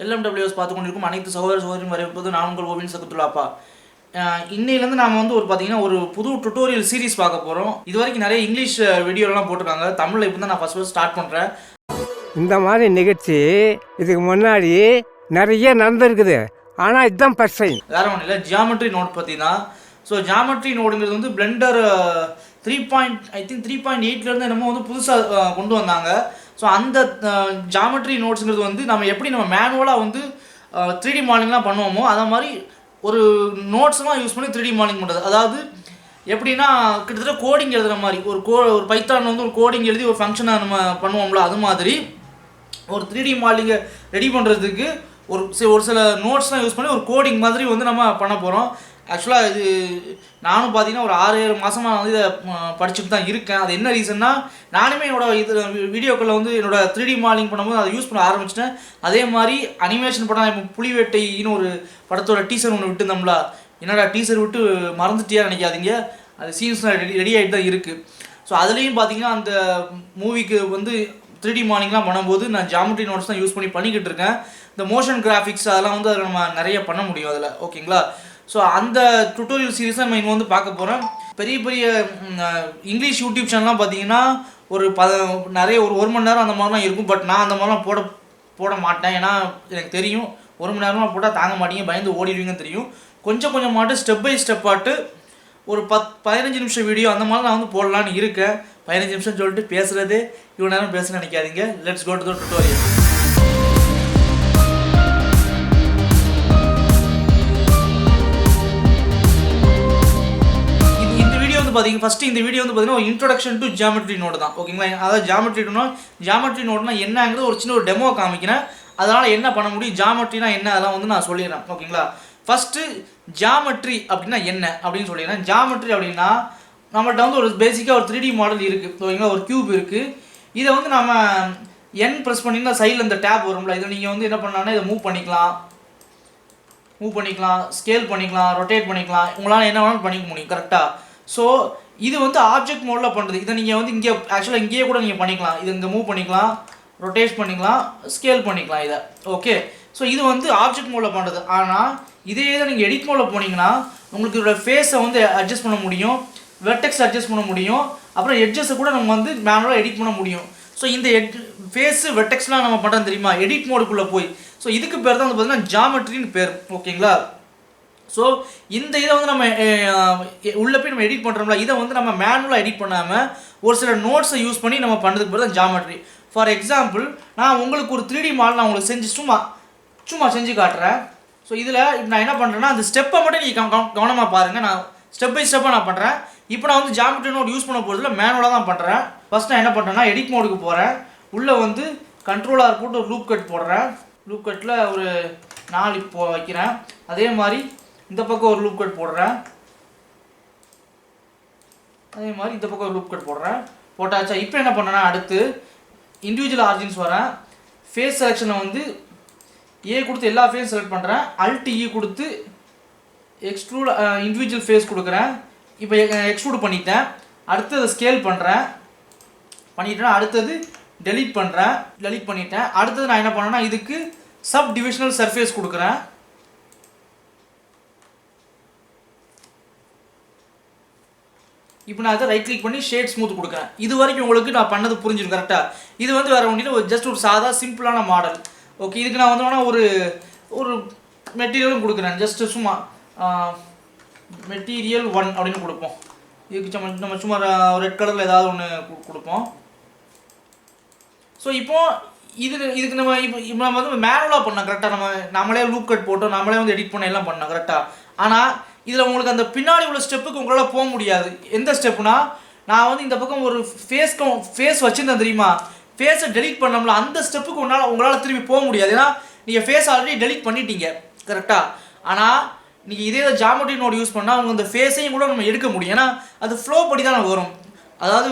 LMWS பார்த்து கொண்டிருக்கும் அனைத்து சகோதர சகோதரியும் வரவேற்பது நான் உங்கள் ஓவின் சகுத்துலாப்பா. இன்னையிலேருந்து நாம் வந்து பார்த்தீங்கன்னா ஒரு புது டுட்டோரியல் சீரிஸ் பார்க்க போகிறோம். இது வரைக்கும் நிறைய இங்கிலீஷ் வீடியோலாம் போட்டிருக்காங்க. தமிழில் இப்போ தான் நான் ஃபஸ்ட் ஸ்டார்ட் பண்ணுறேன். இந்த மாதிரி நிகழ்ச்சி இதுக்கு முன்னாடி நிறைய நடந்திருக்குது, ஆனால் இதுதான் ஃபர்ஸ்ட் டைம். வேறு ஒன்றும் இல்லை, ஜியாமெட்ரி நோட் பற்றி தான். ஸோ ஜியாமெட்ரி நோடுங்கிறது வந்து பிளெண்டர் 3.8லேருந்து என்னமோ வந்து புதுசாக கொண்டு வந்தாங்க. ஸோ அந்த ஜியாமெட்ரி நோட்ஸுங்கிறது வந்து நம்ம மேனுவலாக வந்து 3D மாடலிங்லாம் பண்ணுவோமோ அதை மாதிரி ஒரு நோட்ஸ்லாம் யூஸ் பண்ணி 3D மாடலிங் பண்ணுறது. அதாவது எப்படின்னா கிட்டத்தட்ட கோடிங் எழுதுகிற மாதிரி ஒரு பைத்தான் வந்து ஒரு கோடிங் எழுதி ஒரு ஃபங்க்ஷனை நம்ம பண்ணுவோம்ல, அது மாதிரி ஒரு 3D மாடலிங்கை ரெடி பண்ணுறதுக்கு ஒரு சில நோட்ஸ்லாம் யூஸ் பண்ணி ஒரு கோடிங் மாதிரி வந்து நம்ம பண்ண போகிறோம். ஆக்சுவலாக இது நானும் பார்த்தீங்கன்னா ஒரு 6-7 மாதமாக வந்து இதை படிச்சுட்டு தான் இருக்கேன். அது என்ன ரீசன்னா, நானுமே வீடியோக்களில் வந்து என்னோட 3D மாடலிங் பண்ணும்போது அதை யூஸ் பண்ண ஆரம்பிச்சிட்டேன். அதே மாதிரி அனிமேஷன் படம் இப்போ புலிவேட்டைன்னு ஒரு படத்தோட டீசர் ஒன்று விட்டுருந்தோம்ல, என்னடா டீசர் விட்டு மறந்துட்டியா நினைக்காதீங்க, அது சீன்ஸ்லாம் ரெடி ஆகிட்டு தான் இருக்குது. ஸோ அதுலேயும் பார்த்தீங்கன்னா அந்த மூவிக்கு வந்து 3D மாடலிங்லாம் பண்ணும்போது நான் ஜியாமெட்ரி நோட்ஸ் தான் யூஸ் பண்ணிக்கிட்டு இருக்கேன். இந்த மோஷன் கிராஃபிக்ஸ் அதெல்லாம் வந்து அதில் நம்ம நிறைய பண்ண முடியும் அதில், ஓகேங்களா? ஸோ அந்த டுட்டோரியல் சீரிஸ் தான் நம்ம வந்து பார்க்க போகிறோம். பெரிய இங்கிலீஷ் யூடியூப் சேனல்லாம் பார்த்தீங்கன்னா நிறைய ஒரு மணி நேரம் அந்த மாதிரிலாம் இருக்கும். பட் நான் அந்த மாதிரிலாம் போட மாட்டேன். ஏன்னா எனக்கு தெரியும் 1 மணி நேரமாக போட்டால் தாங்க மாட்டீங்க, பயந்து ஓடிடுவீங்கன்னு தெரியும். கொஞ்சம் மாட்டு ஸ்டெப் பை ஸ்டெப் ஆட்டு ஒரு 15 நிமிஷம் வீடியோ அந்த மாதிரி நான் வந்து போடலான்னு இருக்கேன். 15 நிமிஷம் சொல்லிட்டு பேசுகிறதே இவ்வளோ நேரம் பேச நினைக்காதீங்க. Let's go to the tutorial. First இந்த வீடியோ வந்து பார்த்தீங்கன்னா ஒரு இன்ட்ரோடக்ஷன் டு ஜியாமெட்ரி நோடு தான், ஓகேங்களா? அதாவது ஜியாமெட்ரி நோடுனா என்னங்கிறது ஒரு சின்ன ஒரு டெமோ காமிக்கிறேன். அதனால் என்ன பண்ண முடியும், ஜியாமெட்ரினா என்ன, அதெல்லாம் வந்து நான் சொல்லிடுறேன், ஓகேங்களா? ஃபஸ்ட்டு ஜியாமெட்ரி அப்படின்னா என்ன அப்படின்னு சொல்லிடுறேன். ஜியாமெட்ரி அப்படின்னா நம்மள்ட்ட வந்து ஒரு பேசிக்காக ஒரு 3D மாடல் இருக்குது, ஓகேங்களா? ஒரு கியூப் இருக்குது. இதை வந்து நம்ம என் ப்ரெஸ் பண்ணிங்கன்னா சைடில் இந்த டேப் வரும்ல, இதை நீங்கள் வந்து என்ன பண்ணலான்னா இதை மூவ் பண்ணிக்கலாம், ஸ்கேல் பண்ணிக்கலாம், ரொட்டேட் பண்ணிக்கலாம், உங்களால் என்ன வேணாலும் பண்ணிக்க முடியும், கரெக்டாக? ஸோ இது வந்து ஆப்ஜெக்ட் மோடில் பண்ணுறது. இதை நீங்கள் வந்து இங்கேயே கூட நீங்கள் பண்ணிக்கலாம். இது இங்கே மூவ் பண்ணிக்கலாம், ரொட்டேட் பண்ணிக்கலாம், ஸ்கேல் பண்ணிக்கலாம் இதை, ஓகே? ஸோ இது வந்து ஆப்ஜெக்ட் மோடில் பண்ணுறது. ஆனால் இதே தான் நீங்கள் எடிட் மோடில் போனீங்கன்னா உங்களுக்கு இதோட ஃபேஸை வந்து அட்ஜஸ்ட் பண்ண முடியும், வெர்டெக்ஸ் அட்ஜஸ்ட் பண்ண முடியும், அப்புறம் எட்ஜஸை கூட நம்ம வந்து மேனுவலாக எடிட் பண்ண முடியும். ஸோ இந்த ஃபேஸு வெர்டெக்ஸ்லாம் நம்ம பண்ணுறது தெரியுமா, எடிட் மோடுக்குள்ளே போய். ஸோ இதுக்கு பேர் தான் வந்து பார்த்தீங்கன்னா ஜியாமெட்ரின்னு பேர், ஓகேங்களா? ஸோ இந்த இதை வந்து நம்ம உள்ளே போய் நம்ம எடிட் பண்ணுறோம்ல, இதை வந்து நம்ம மேனுவலாக எடிட் பண்ணாமல் ஒரு சில நோட்ஸை யூஸ் பண்ணி நம்ம பண்ணுறதுக்கு பேர் தான் ஜியாமெட்ரி. ஃபார் எக்ஸாம்பிள், நான் உங்களுக்கு ஒரு 3D மாடல் நான் உங்களுக்கு செஞ்சு சும்மா செஞ்சு காட்டுறேன். ஸோ இதில் இப்போ நான் என்ன பண்ணுறேன்னா அந்த ஸ்டெப்பை மட்டும் நீங்கள் கவனமாக பாருங்கள். நான் ஸ்டெப் பை ஸ்டெப்பாக நான் பண்ணுறேன். இப்போ நான் வந்து ஜியாமெட்ரி நோட் யூஸ் பண்ண போகிறதுல மேனுவலாக தான் பண்ணுறேன். ஃபஸ்ட் நான் என்ன பண்ணுறேன்னா எடிட் மோடுக்கு போகிறேன். உள்ளே வந்து கண்ட்ரோலாக போட்டு ஒரு லூப் கட் போடுறேன். லூப் கட்டில் ஒரு 4 இப்போ வைக்கிறேன். அதே மாதிரி இந்த பக்கம் ஒரு லூப் கட் போடுறேன். அதே மாதிரி இந்த பக்கம் ஒரு லூப் கட் போட்டாச்சா? இப்போ என்ன பண்ணேன்னா அடுத்து இண்டிவிஜுவல் ஆரிஜின்ஸ் வரேன். ஃபேஸ் செலெக்ஷனை வந்து ஏ கொடுத்து எல்லா ஃபேஸ் செலக்ட் பண்ணுறேன். Alt E கொடுத்து எக்ஸ்ட்ரூட் இண்டிவிஜுவல் ஃபேஸ் கொடுக்குறேன். இப்போ எக்ஸ்ட்ரூட் பண்ணிட்டேன். அடுத்து அதை ஸ்கேல் பண்ணிட்டேன். அடுத்தது டெலீட் பண்ணிட்டேன். அடுத்தது நான் என்ன பண்ணேன்னா இதுக்கு சப் டிவிஷனல் சர்ஃபேஸ் கொடுக்குறேன். இப்போ நான் அதை ரைட் கிளிக் பண்ணி ஷேட் ஸ்மூத் கொடுக்குறேன். இது வரைக்கும் உங்களுக்கு நான் பண்ணது புரிஞ்சிடும், கரெக்டாக? இது வந்து வேறு ஒன்றும் ஜஸ்ட் ஒரு சாதா சிம்பிளான மாடல், ஓகே? இதுக்கு நான் வந்து வேணால் ஒரு மெட்டீரியலும் கொடுக்குறேன். ஜஸ்ட்டு சும்மா மெட்டீரியல் 1 அப்படின்னு கொடுப்போம். இதுக்கு நம்ம சும்மா ரெட் கலரில் ஏதாவது ஒன்று கொடுப்போம். ஸோ இதுக்கு நம்ம வந்து மேனுவலாக பண்ணோம், கரெக்டாக? நம்மளே லூப் கட் போட்டோம், நம்மளே வந்து எடிட் பண்ண எல்லாம் பண்ணோம், கரெக்டாக? ஆனால் இதில் உங்களுக்கு அந்த பின்னாடி உள்ள ஸ்டெப்புக்கு உங்களால் போக முடியாது. எந்த ஸ்டெப்புனா, நான் வந்து இந்த பக்கம் ஒரு ஃபேஸ் வச்சுருந்தேன் தெரியுமா, ஃபேஸை டெலீட் பண்ணோம்ல, அந்த ஸ்டெப்புக்கு உங்களால் திரும்பி போக முடியாது. ஏன்னா நீங்கள் ஃபேஸ் ஆல்ரெடி டெலீட் பண்ணிட்டீங்க, கரெக்டாக? ஆனால் நீங்கள் இதே ஜியாமெட்ரி நோட் யூஸ் பண்ணால் அவங்க அந்த ஃபேஸையும் கூட நம்ம எடுக்க முடியும். ஏன்னா அது ஃப்ளோ படி தான் வரும். அதாவது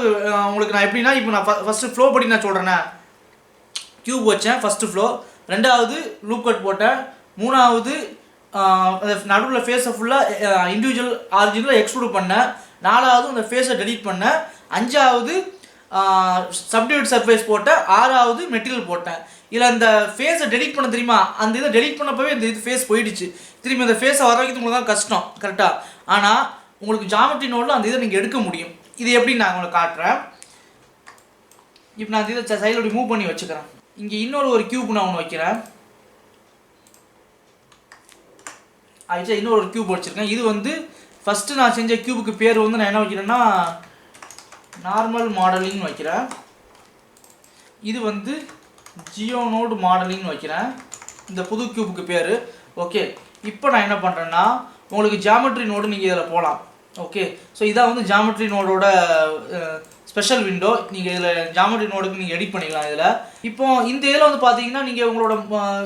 உங்களுக்கு நான் எப்படின்னா, இப்போ நான் ஃபஸ்ட்டு ஃப்ளோ படி நான் சொல்கிறேன்னா, கியூப் வச்சேன், ஃபஸ்ட்டு ஃப்ளோ. 2வது லூப் கட் போட்டேன். 3வது நடுவில் ஃபேஸை ஃபுல்லாக இண்டிவிஜுவல் ஆரிஜினில் எக்ஸ்ட்ரூட் பண்ணேன். 4வது அந்த ஃபேஸை டெலீட் பண்ணேன். 5வது சப்டிவியூட் சர்ஃபேஸ் போட்டேன், 6வது மெட்டீரியல் போட்டேன். இதில் அந்த ஃபேஸை டெலிட் பண்ண தெரியுமா, அந்த இதை டெலிட் பண்ணப்பவே இந்த இது ஃபேஸ் போயிடுச்சு. திரும்பி அந்த ஃபேஸை வர வைக்கிறது உங்களுக்கு தான் கஷ்டம் கரெக்டாக. ஆனால் உங்களுக்கு ஜாமெட்ரி நோடில் அந்த இதை நீங்கள் எடுக்க முடியும். இது எப்படி நான் உங்களுக்கு காட்டுறேன். இப்போ நான் இதை சைடில் மூவ் பண்ணி வச்சுக்கிறேன். இங்கே இன்னொரு கியூப் நான் ஒன்று வைக்கிறேன். ஆயிடுச்சா, இன்னொரு கியூப் வச்சுருக்கேன். இது வந்து ஃபஸ்ட்டு நான் செஞ்ச கியூபுக்கு பேர் வந்து நான் என்ன வைக்கிறேன்னா நார்மல் மாடலிங்னு வைக்கிறேன். இது வந்து ஜியோனோடு மாடலிங்னு வைக்கிறேன், இந்த புது கியூபுக்கு பேர். ஓகே, இப்போ நான் என்ன பண்ணுறேன்னா உங்களுக்கு ஜாமெட்ரி நோடு நீங்கள் இதில் போகலாம். ஓகே, ஸோ இதான் வந்து ஜாமெட்ரி நோடோட ஸ்பெஷல் விண்டோ. நீங்கள் இதில் ஜாமெட்ரி நோடுக்கு நீங்கள் எடிட் பண்ணிக்கலாம். இதில் இப்போ இந்த இதில் வந்து பார்த்தீங்கன்னா நீங்கள் உங்களோட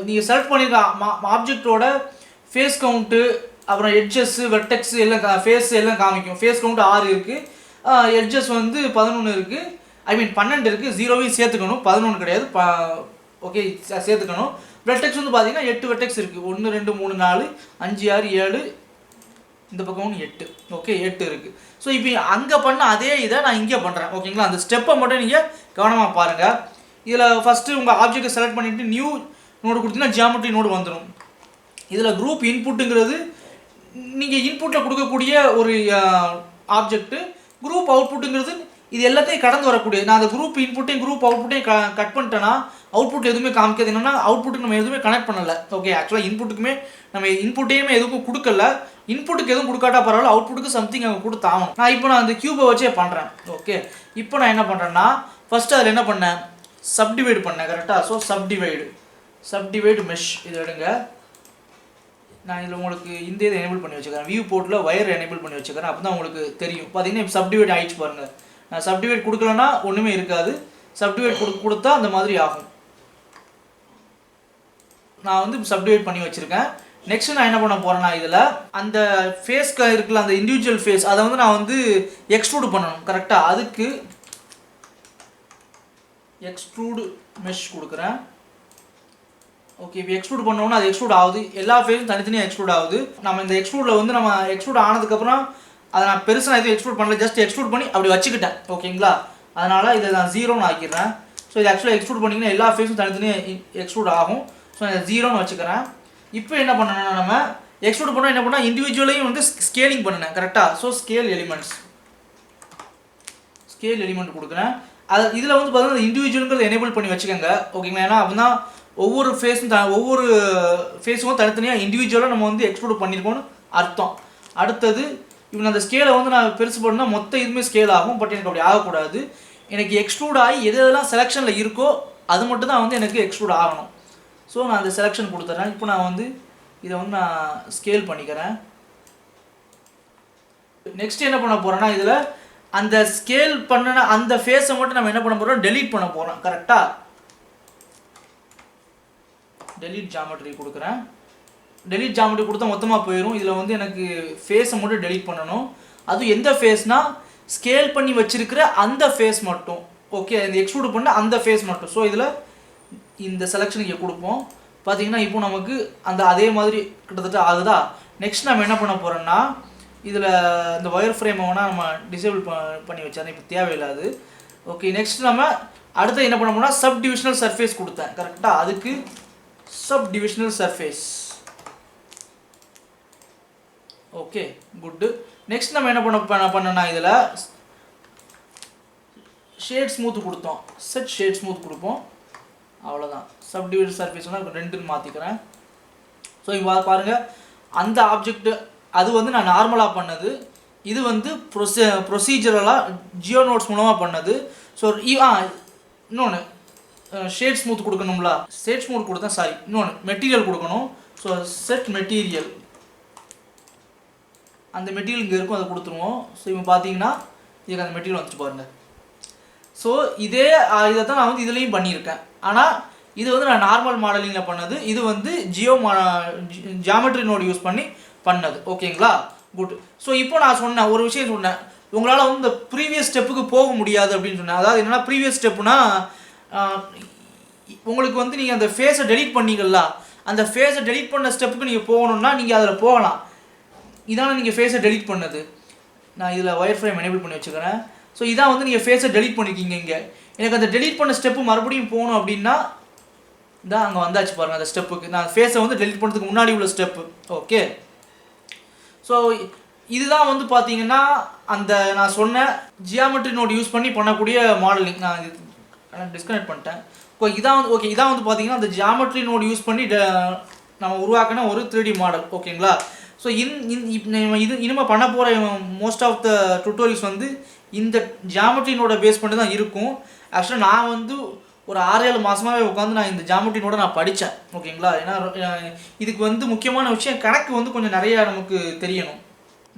நீங்கள் செலக்ட் பண்ணியிருக்க ஆப்ஜெக்டோட ஃபேஸ் கவுண்ட்டு, அப்புறம் எட்ஜஸ்ஸு, வெர்டெக்ஸு எல்லாம் ஃபேஸ் எல்லாம் காமிக்கும். ஃபேஸ் கவுண்ட் 6 இருக்குது, எட்ஜஸ் வந்து 11 இருக்குது, ஐ மீன் 12 இருக்குது. 0வையும் சேர்த்துக்கணும், 11 கிடையாது. ஓகே, சேர்த்துக்கணும். வெர்டெக்ஸ் வந்து பார்த்தீங்கன்னா 8 வெர்டெக்ஸ் இருக்குது. 1 2 3 4 5 6 7, இந்த பக்கம் 8. ஓகே, 8 இருக்குது. ஸோ இப்போ அங்கே பண்ண அதே இதை நான் இங்கே பண்ணுறேன். ஓகேங்களா, அந்த ஸ்டெப்பை மட்டும் நீங்கள் கவனமாக பாருங்கள். இதில் ஃபஸ்ட்டு உங்கள் ஆப்ஜெக்டை செலக்ட் பண்ணிவிட்டு நியூ நோடு கொடுத்தீங்கன்னா ஜியாமெட்ரி நோடு வந்துடும். இதில் குரூப் இன்புட்டுங்கிறது நீங்கள் இன்புட்டில் கொடுக்கக்கூடிய ஒரு ஆப்ஜெக்ட்டு. குரூப் அவுட்புட்டுங்கிறது இது எல்லாத்தையும் கடந்து வரக்கூடிய. நான் அந்த குரூப் இன்புட்டையும் குரூப் அவுட்புட்டையும் கட் பண்ணிட்டேன்னா அவுட்புட் எதுவுமே காமிக்காது. என்னென்னா அவுட்புட்டுக்கு நம்ம எதுவுமே கனெக்ட் பண்ணலை. ஓகே, ஆக்சுவலாக இன்புட்டுக்குமே நம்ம இன்புட்டையுமே எதுவும் கொடுக்கல. இன்புட்டுக்கு எதுவும் கொடுக்காட்டா பரவாயில்ல, அவுட்புட்டுக்கு சம்திங் அங்கே கொடுத்தாகணும். நான் அந்த கியூபை வச்சே பண்ணுறேன். ஓகே, இப்போ நான் என்ன பண்ணுறேன்னா ஃபஸ்ட்டு அதில் என்ன பண்ணேன், சப்டிவைடு பண்ணேன் கரெக்டாக. ஸோ சப்டிவைடு மெஷ் இதை எடுங்க. நான் இதில் உங்களுக்கு இந்த இதை எனேபிள் பண்ணி வச்சுக்கிறேன். வியூ போர்ட்டில் வயர் எனேபிள் பண்ணி வச்சுக்கிறேன். அப்போ தான் உங்களுக்கு தெரியும். பார்த்தீங்கன்னா இப்போ சப்டிவைட் ஆகிடுச்சு பாருங்கள். நான் சப்டிவைட் கொடுக்கலன்னா ஒன்றுமே இருக்காது. சப்டிவைட் கொடுத்தா அந்த மாதிரி ஆகும். நான் வந்து சப்டிவைட் பண்ணி வச்சுருக்கேன். நெக்ஸ்ட் நான் என்ன பண்ண போகிறேன்னா இதில் அந்த ஃபேஸ்க்கு இருக்குல்ல, அந்த இண்டிவிஜுவல் ஃபேஸ், அதை வந்து நான் வந்து எக்ஸ்ட்ரூட் பண்ணணும் கரெக்டாக. அதுக்கு எக்ஸ்ட்ரூடு மெஷ் கொடுக்குறேன். ஓகே, இப்போ எக்ஸ்ட்ரூட் பண்ணோன்னா அது எக்ஸ்ட்ரூட் ஆகுது. எல்லா ஃபேஸும் தனித்தனியாக எக்ஸ்ட்ரூட் ஆகுது. நம்ம இந்த எக்ஸ்ட்ரூடில் வந்து நம்ம எக்ஸ்ட்ரூட் ஆனதுக்கப்புறம் அதை நான் பெருசாக எதுவும் எக்ஸ்ட்ரூட் பண்ணல, ஜஸ்ட் எக்ஸ்ட்ரூட் பண்ணி அப்படி வச்சுக்கிட்டேன். ஓகேங்களா, அதனால் இதை நான் 0ன்னு ஆக்கிடுறேன். ஸோ இது ஆக்சுவலாக எக்ஸ்ட்ரூட் பண்ணிங்கன்னா எல்லா ஃபேஸும் தனித்தனியாக எக்ஸ்ட்ரூட் ஆகும். ஸோ நான் 0ன்னு வச்சுக்கிறேன். இப்போ என்ன பண்ணணும்னா நம்ம எக்ஸ்ட்ரூட் பண்ணால் என்ன பண்ணால் இண்டிவிஜுவலையும் வந்து ஸ்கேலிங் பண்ணினேன் கரெக்டாக. ஸோ ஸ்கேல் எலிமெண்ட் கொடுக்குறேன். அது இதில் வந்து பார்த்தீங்கன்னா இண்டிவிஜுவலுங்கிறது எனேபிள் பண்ணி வச்சுக்கோங்க. ஓகேங்களா, ஏன்னா அப்படின்னா ஒவ்வொரு ஃபேஸும் தனித்தனியாக இண்டிவிஜுவலாக நம்ம வந்து எக்ஸ்ட்ரூட் பண்ணியிருக்கோன்னு அர்த்தம். அடுத்தது இப்போ அந்த ஸ்கேலை வந்து நான் பெருசு பண்ணால் மொத்த இதுவுமே ஸ்கேல் ஆகும். பட் எனக்கு அப்படி ஆகக்கூடாது. எனக்கு எக்ஸ்ட்ரூட் ஆகி எதெல்லாம் செலெக்ஷனில் இருக்கோ அது மட்டும் தான் வந்து எனக்கு எக்ஸ்ட்ரூட் ஆகணும். ஸோ நான் அந்த செலெக்ஷன் கொடுத்துட்றேன். இப்போ நான் வந்து இதை வந்து நான் ஸ்கேல் பண்ணிக்கிறேன். நெக்ஸ்ட் என்ன பண்ண போகிறேன்னா இதில் அந்த ஸ்கேல் பண்ணின அந்த ஃபேஸை மட்டும் நம்ம என்ன பண்ண போகிறோம், டெலீட் பண்ண போகிறோம் கரெக்டாக. டெலீட் ஜாமெட்ரி கொடுக்குறேன். டெலீட் ஜாமெட்ரி கொடுத்தா மொத்தமாக போயிடும். இதில் வந்து எனக்கு ஃபேஸை மட்டும் டெலீட் பண்ணணும். அதுவும் எந்த ஃபேஸ்னால் ஸ்கேல் பண்ணி வச்சுருக்கிற அந்த ஃபேஸ் மட்டும். ஓகே, இந்த எக்ஸ்ட்ரூட் பண்ண அந்த ஃபேஸ் மட்டும். ஸோ இதில் இந்த செலெக்ஷனுக்கு கொடுப்போம். பார்த்தீங்கன்னா இப்போ நமக்கு அந்த அதே மாதிரி கிட்டத்தட்ட ஆகுதா. நெக்ஸ்ட் நம்ம என்ன பண்ண போகிறோன்னா இதில் இந்த ஒயர் ஃப்ரேமை வேணால் நம்ம டிசேபிள் பண்ணி வச்சாரு, இப்போ தேவையில்லாது. ஓகே, நெக்ஸ்ட் நம்ம அடுத்து என்ன பண்ண போனால் சப் டிவிஷனல் சர்ஃபேஸ் கொடுத்தேன் கரெக்டாக. அதுக்கு sub divisional surface. Okay, good. Next நம்ம என்ன பண்ணோம்னா இதில் ஷேட் ஸ்மூத் கொடுத்தோம். செட் ஷேட் ஸ்மூத் கொடுப்போம். அவ்வளோதான். சப் டிவிஷன் சர்ஃபேஸ்னால் 2ன்னு மாற்றிக்கிறேன். ஸோ இப்போ பாருங்கள், அந்த ஆப்ஜெக்ட் அது வந்து நான் நார்மலாக பண்ணது. இது வந்து ப்ரொசீஜரலாக ஜியோ நோட்ஸ் மூலமாக பண்ணது. ஸோ இன்னொன்று ஷேட் ஸ்மூத் கொடுக்கணும்ல, ஷேட் ஸ்மூத் கொடுத்தேன். சாரி, இன்னொன்று மெட்டீரியல் கொடுக்கணும். ஸோ செட் மெட்டீரியல், அந்த மெட்டீரியல் இங்கே இருக்கும், அதை கொடுத்துருவோம். ஸோ இப்போ பார்த்தீங்கன்னா இதுக்கு அந்த மெட்டீரியல் வந்துட்டு பாருங்கள். ஸோ இதை தான் நான் வந்து இதுலேயும் பண்ணியிருக்கேன். ஆனால் இது வந்து நான் நார்மல் மாடலிங்கில் பண்ணது. இது வந்து ஜியாமெட்ரி நோடு யூஸ் பண்ணி பண்ணது. ஓகேங்களா, குட். ஸோ இப்போ நான் சொன்னேன் ஒரு விஷயம் சொன்னேன், உங்களால் வந்து இந்த ப்ரீவியஸ் ஸ்டெப்புக்கு போக முடியாது அப்படின்னு சொன்னேன். அதாவது என்னென்னா ப்ரீவியஸ் ஸ்டெப்புனா உங்களுக்கு வந்து நீங்கள் அந்த ஃபேஸை டெலீட் பண்ணீங்களா, அந்த ஃபேஸை டெலீட் பண்ண ஸ்டெப்புக்கு நீங்கள் போகணுன்னா நீங்கள் அதில் போகலாம். இதான நீங்கள் ஃபேஸை டெலீட் பண்ணது. நான் இதில் ஒயர் ஃப்ரேம் எனேபிள் பண்ணி வச்சுக்கிறேன். ஸோ இதான் வந்து நீங்கள் ஃபேஸை டெலீட் பண்ணியிருக்கீங்க. இங்கே எனக்கு அந்த டெலீட் பண்ண ஸ்டெப்பு மறுபடியும் போகணும் அப்படின்னா இதான் அங்கே வந்தாச்சு பாருங்கள். அந்த ஸ்டெப்புக்கு நான் ஃபேஸை வந்து டெலீட் பண்ணுறதுக்கு முன்னாடி உள்ள ஸ்டெப்பு. ஓகே, ஸோ இதுதான் வந்து பார்த்தீங்கன்னா அந்த நான் சொன்ன ஜியாமெட்ரி நோட் யூஸ் பண்ணி பண்ணக்கூடிய மாடலிங். நான் இது டிஸ்கனெக்ட் பண்ணிட்டேன். இதான் வந்து பார்த்தீங்கன்னா அந்த ஜியாமெட்ரி நோட் யூஸ் பண்ணி நம்ம உருவாக்கின ஒரு 3D மாடல். ஓகேங்களா? ஸோ இது இனிமேல் பண்ண போகிற மோஸ்ட் ஆஃப் த டுட்டோரியல்ஸ் வந்து இந்த ஜியாமெட்ரி நோடை பேஸ் பண்ணி தான் இருக்கும். ஆக்சுவலாக நான் வந்து ஒரு 6-7 மாதமாகவே உட்காந்து நான் இந்த ஜியாமெட்ரி நோடை நான் படித்தேன். ஓகேங்களா? ஏன்னா இதுக்கு வந்து முக்கியமான விஷயம் கணக்கு வந்து கொஞ்சம் நிறையா நமக்கு தெரியணும்.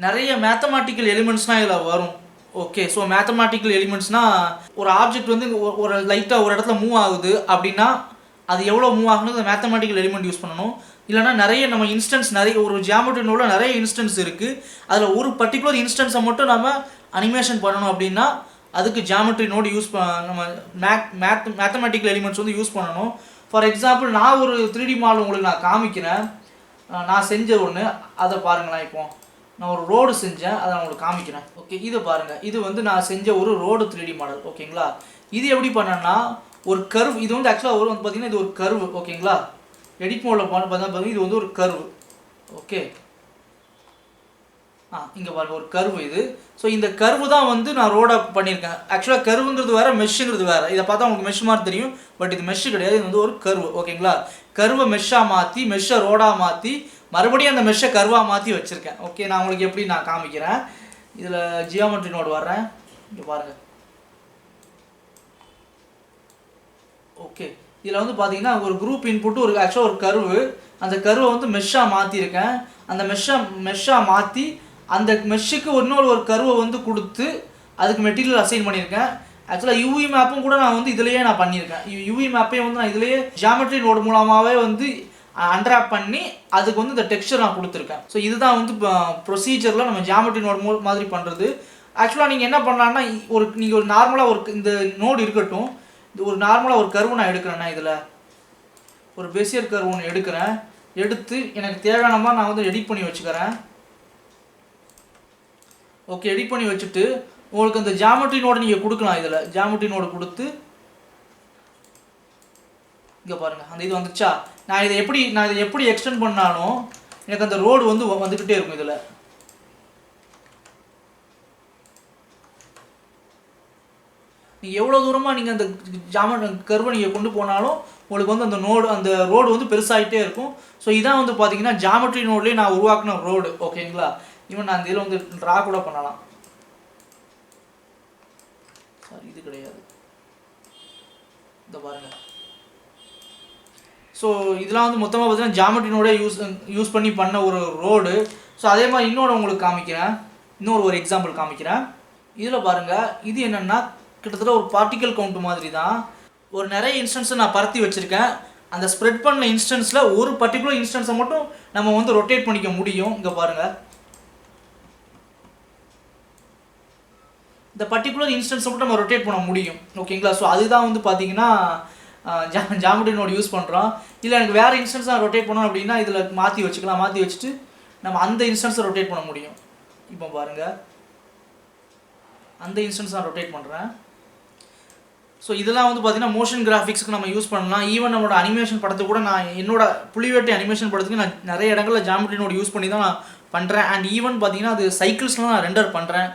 நிறைய மேத்தமேட்டிக்கல் எலிமெண்ட்ஸ்னால் இதில் வரும். ஓகே, ஸோ மேத்தமேட்டிக்கல் எலிமெண்ட்ஸ்னால் ஒரு ஆப்ஜெக்ட் வந்து ஒரு லைட்டாக ஒரு இடத்துல மூவ் ஆகுது அப்படின்னா அது எவ்வளோ மூவ் ஆகணும் அந்த மேத்தமேட்டிக்கல் எலிமெண்ட் யூஸ் பண்ணணும். இல்லைனா நிறைய நம்ம இன்ஸ்டன்ஸ் நிறைய ஒரு ஜியாமெட்ரி நோடில் நிறைய இன்ஸ்டன்ஸ் இருக்குது. அதில் ஒரு பர்டிகுலர் இன்ஸ்டன்ஸை மட்டும் நம்ம அனிமேஷன் பண்ணணும் அப்படின்னா அதுக்கு ஜியாமெட்ரி நோடு நம்ம மேத்தமேட்டிக்கல் எலிமெண்ட்ஸ் வந்து யூஸ் பண்ணணும். ஃபார் எக்ஸாம்பிள் நான் ஒரு 3D மாடல் உங்களுக்கு நான் காமிக்கிறேன். நான் செஞ்ச ஒன்று அதை பாருங்களேன். இப்போ நான் ஒரு ரோடு செஞ்சேன், அதை நான் உங்களுக்கு காமிக்கிறேன். ஓகே, இது பாருங்கள். இது வந்து நான் செஞ்ச ஒரு ரோடு 3D மாடல். ஓகேங்களா? இது எப்படி பண்ணேன்னா ஒரு கர்வ். இது வந்து ஆக்சுவலாக ஒரு வந்து பார்த்தீங்கன்னா இது ஒரு கர்வு. ஓகேங்களா? எடிட் மோடில் பார்த்தீங்கன்னா இது வந்து ஒரு கர்வு. ஓகே, இங்கே பாருங்கள் ஒரு கர்வு இது. ஸோ இந்த கர்வு தான் வந்து நான் ரோடாக பண்ணியிருக்கேன். ஆக்சுவலாக கர்வுங்கிறது வேறு, மெஷ்ஷுங்கிறது வேறு. இதை பார்த்தா உங்களுக்கு மெஷ் மாதிரி தெரியும், பட் இது மெஷ்ஷு கிடையாது. இது வந்து ஒரு கர்வு. ஓகேங்களா? கர்வை மெஷ்ஷாக மாற்றி மெஷ்ஷை ரோடாக மாற்றி மறுபடியும் அந்த மெஷ்ஷை கர்வாக மாற்றி வச்சுருக்கேன். ஓகே, நான் உங்களுக்கு எப்படி நான் காமிக்கிறேன். இதில் ஜியோமெட்ரி நோடு வர்றேன். இங்கே பாருங்கள். ஓகே, இதில் வந்து பார்த்தீங்கன்னா ஒரு குரூப் இன்புட்டு ஒரு ஆக்சுவலாக ஒரு கர்வு. அந்த கர்வை வந்து மெஷ்ஷாக மாற்றிருக்கேன். அந்த மெஷ்ஷாக மாற்றி அந்த மெஷ்ஷுக்கு ஒரு கர்வை வந்து கொடுத்து அதுக்கு மெட்டீரியல் அசைன் பண்ணியிருக்கேன். ஆக்சுவலாக யூவி மேப்பும் கூட நான் வந்து இதிலேயே நான் பண்ணியிருக்கேன். யூவி மேப்பையும் வந்து நான் இதிலேயே ஜியாமெட்ரி நோடு மூலமாகவே வந்து அன்ராப் பண்ணி அதுக்கு வந்து இந்த டெக்ஸ்சர் நான் கொடுத்துருக்கேன். ஸோ இதுதான் வந்து ப்ரொசீஜரில் நம்ம ஜியாமெட்ரி நோடு மாதிரி பண்ணுறது. ஆக்சுவலாக நீங்கள் என்ன பண்ணலான்னா நீங்கள் ஒரு நார்மலாக இந்த நோடு இருக்கட்டும். இது ஒரு நார்மலாக ஒரு கர்வு நான் எடுக்கிறேன்னா இதில் ஒரு பெசியர் கர்வு ஒன்று எடுக்கிறேன். எடுத்து எனக்கு தேவையான மாதிரி நான் வந்து எடிட் பண்ணி வச்சுக்கிறேன். ஓகே, எடிட் பண்ணி வச்சுட்டு உங்களுக்கு அந்த ஜியாமெட்ரி நோடு நீங்கள் கொடுக்கலாம். இதில் ஜியாமெட்ரி நோடு கொடுத்து இங்கே பாருங்கள் அந்த இது வந்துச்சா. நான் இதை எப்படி எக்ஸ்டெண்ட் பண்ணாலும் எனக்கு அந்த ரோடு வந்து வந்துக்கிட்டே இருக்கும். இதில் நீங்கள் எவ்வளோ தூரமாக நீங்கள் அந்த கர்வை நீங்கள் கொண்டு போனாலும் உங்களுக்கு வந்து அந்த ரோடு வந்து பெருசாகிட்டே இருக்கும். ஸோ இதான் வந்து பார்த்தீங்கன்னா ஜியாமெட்ரி நோட்லேயே நான் உருவாக்கின ரோடு. ஓகேங்களா? ஈவன் நான் இதில் வந்து ட்ரா கூட பண்ணலாம். சாரி, இது கிடையாது. இந்த பாருங்கள். ஸோ இதெல்லாம் வந்து மொத்தமாக பார்த்தீங்கன்னா ஜியாமெட்ரி நோடே யூஸ் பண்ணி பண்ண ஒரு ரோடு. ஸோ அதே மாதிரி இன்னொரு உங்களுக்கு காமிக்கிறேன். ஒரு எக்ஸாம்பிள் காமிக்கிறேன். இதில் பாருங்கள். இது என்னென்னா கிட்டத்தட்ட ஒரு பார்ட்டிக்கல் கவுண்ட் மாதிரி தான். ஒரு நிறைய இன்ஸ்டன்ஸை நான் பரத்தி வச்சுருக்கேன். அந்த ஸ்ப்ரெட் பண்ண இன்ஸ்டன்ஸில் ஒரு பர்டிகுலர் இன்ஸ்டன்ஸை மட்டும் நம்ம வந்து ரொட்டேட் பண்ணிக்க முடியும். இங்கே பாருங்கள். இந்த பர்டிகுலர் இன்ஸ்டன்ஸை மட்டும் நம்ம ரொட்டேட் பண்ண முடியும். ஓகேங்களா? ஸோ அதுதான் வந்து பார்த்தீங்கன்னா ஜியாமெட்ரி நோடு யூஸ் பண்ணுறோம். இல்லை எனக்கு வேறு இன்ஸ்டன்ஸ் நான் ரொட்டேட் பண்ணோம் அப்படின்னா இதில் மாற்றி வச்சுக்கலாம். மாற்றி வச்சுட்டு நம்ம அந்த இன்ஸ்டன்ஸை ரொட்டேட் பண்ண முடியும். இப்போ பாருங்கள், அந்த இன்ஸ்டன்ஸ் நான் ரொட்டேட் பண்ணுறேன். ஸோ இதெல்லாம் வந்து பார்த்தீங்கன்னா மோஷன் கிராஃபிக்ஸுக்கு நம்ம யூஸ் பண்ணலாம். ஈவன் நம்மளோட அனிமேஷன் படத்துக்கு கூட நான் என்னோட புலிவேட்டை அனிமேஷன் படத்துக்கு நான் நிறைய இடங்களில் ஜியாமெட்ரி நோடு யூஸ் பண்ணி தான் நான் பண்ணுறேன். அண்ட் ஈவன் பார்த்தீங்கன்னா அது சைக்கிள்ஸ்லாம் நான் ரெண்டர் பண்ணுறேன்.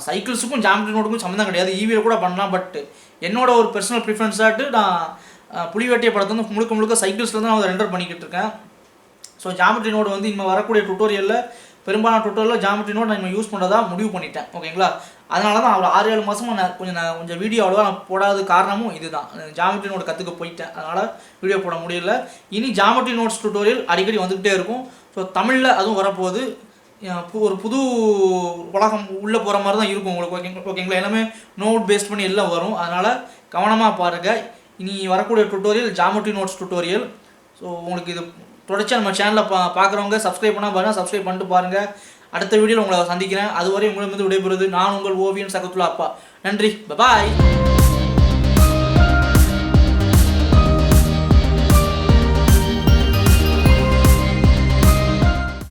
சைக்கிள்ஸுக்கும் ஜியாமெட்ரி நோடுக்கும் சம்மந்தம் கிடையாது. ஈவியில் கூட பண்ணலாம். பட் என்னோட ஒரு பர்சனல் ப்ரிஃபரன்ஸாட்டு நான் புலிவேட்டிய படத்தை வந்து முழுக்க சைக்கிள்ஸில் தான் நான் ரெண்டர் பண்ணிக்கிட்டு இருக்கேன். ஸோ ஜியாமெட்ரி நோடு வந்து இனிமேல் வரக்கூடிய டுட்டோரியலில் பெரும்பாலான டுட்டோரியலில் ஜியாமெட்ரி நோடு நான் யூஸ் பண்ணுறதா முடிவு பண்ணிட்டேன். ஓகேங்களா? அதனால தான் ஒரு 6-7 மாதமாக நான் கொஞ்சம் வீடியோ அவ்வளோவா நான் போடாத காரணமும் இதுதான். ஜியாமெட்ரி நோடு கற்றுக்க போயிட்டேன். அதனால் வீடியோ போட முடியல. இனி ஜியாமெட்ரி நோட்ஸ் டுட்டோரியல் அடிக்கடி வந்துக்கிட்டே இருக்கும். ஸோ தமிழில் அதுவும் வரப்போகுது. ஒரு புது உலகம் உள்ளே போகிற மாதிரி தான் இருக்கும் உங்களுக்கு. ஓகேங்களா? எல்லாமே நோட் பேஸ்ட் பண்ணி எல்லாம் வரும். அதனால் கவனமாக பாருங்கள். இனி வரக்கூடிய tutorial geometry notes tutorial. So உங்களுக்கு இது தொடர்ச்சியாக நம்ம சேனலில் பார்க்குறவங்க சப்ஸ்கிரைப் பண்ணால் பாருங்கள். சப்ஸ்கிரைப் பண்ணிட்டு பாருங்கள். அடுத்த வீடியோவில் உங்களை சந்திக்கிறேன். அதுவரை உங்களிடமிருந்து விடைபெறுவது நான் உங்கள் ஓவியன் சகத்துல்லா அப்பா. நன்றி. பாய்.